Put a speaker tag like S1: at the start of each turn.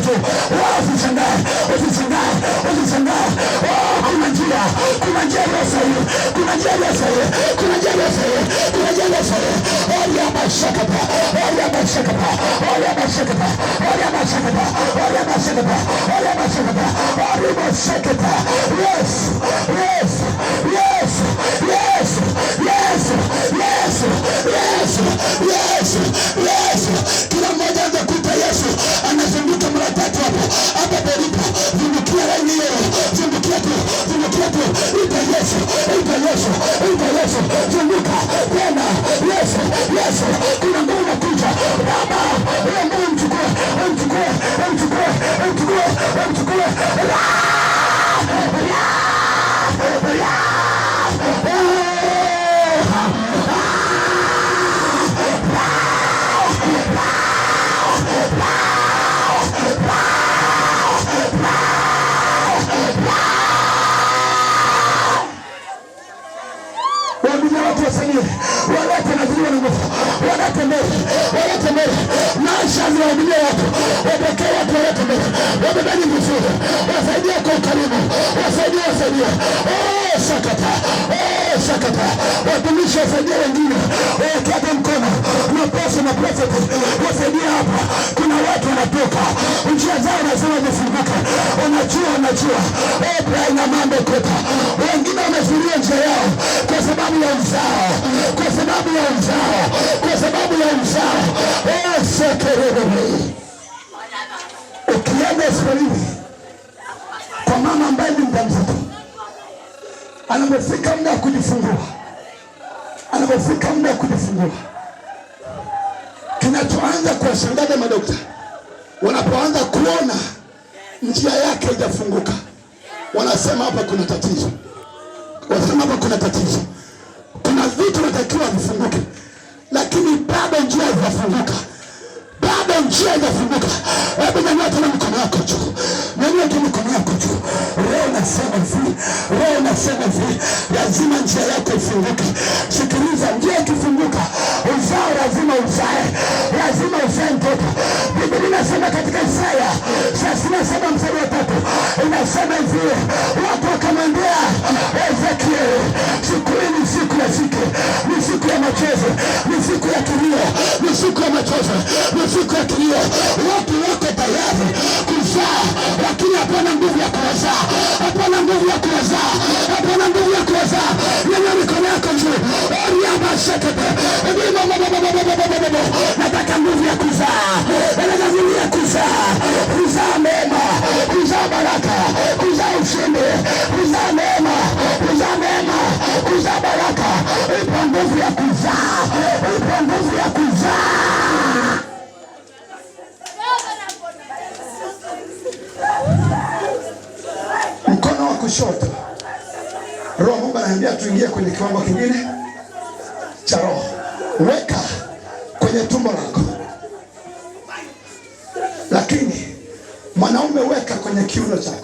S1: tu. Usishangae, usishangae, usishangae. Kuna njia, kuna njia ya sahihi, kuna njia ya sahihi, kuna njia ya sahihi, kuna njia ya sahihi. Oria mashakapa, oria mashakapa, oria mashakapa, oria mashakapa, oria mashakapa, oria mashakapa, oria mashakapa. Yes, yes, yes, yes, yes, yes, yes, yes, yes. Kila mmoja anakuta Yesu anazunguka mara tatu hapa palipo. Zungukia laini hiyo, zungukia tu, zungukia tu. Ita Yesu, ita Yesu, ita Yesu. Zunguka tena. Yesu, Yesu. Kuna nguvu inakuja. Baba, Mungu mchukue, mchukue, mchukue, mchukue, mchukue. Wanatembea maisha zinawahubiria watu, wapokee watu, wanatembea wabebeni vizuri, wasaidia kwa ukarimu, wasaidia. Sakata, sakata. Watumishi wasaidia wengine, wakiata mkono, maposa na profeti, wasaidia hapa. Kuna watu wanatoka, njia zao lazima zifunguke. Unajua, na mambo kota. Wengine wamezuria njia yao kwa sababu ya uzao, kwa sababu ya uzao, kwa sababu ya uzao. Sekerebe. Ukienda hospitalini kwa mama ambaye ni mjamzito, anapofika muda wa kujifungua, kinachoanza kuwashangaza madokta wanapoanza kuona njia yake haijafunguka, wanasema hapa kuna tatizo, kuna vitu natakiwa vifunguke, lakini bado njia haijafunguka. Hebu nyanyua tena mkono wako juu, Roho nasema hivi, lazima njia yako ifunguke. Sikiliza, njia ikifunguka, uzao lazima uzae, lazima uzae mtoto. Biblia inasema katika Isaya 37 mstari wa 3, inasema hivi, watu wakamwambia Ezekiel, siku hii ni siku ya ziki, ni siku ya machozi, ni siku ya kilio, ni siku ya machozi, ni siku ya kilio. Watu wako tayari kuzaa, lakini hapana nguvu ya kuwazaa, hapana nguvu ya kuwazaa, hapana nguvu ya kuwazaa. Nyanyua mikono yako juu. Nataka nguvu ya kuzaa, nataka nguvu ya kuzaa, kuzaa mema, kuzaa baraka, kuzaa ushindi, kuzaa mema, kuzaa mema, kuzaa baraka. Ipo nguvu ya kuzaa, ipo nguvu ya kuzaa. Mkono wa kushoto, Roho Mungu ananiambia tuingie kwenye kiwango kingine cha roho. Weka kwenye tumbo lako, lakini mwanaume weka kwenye kiuno chako.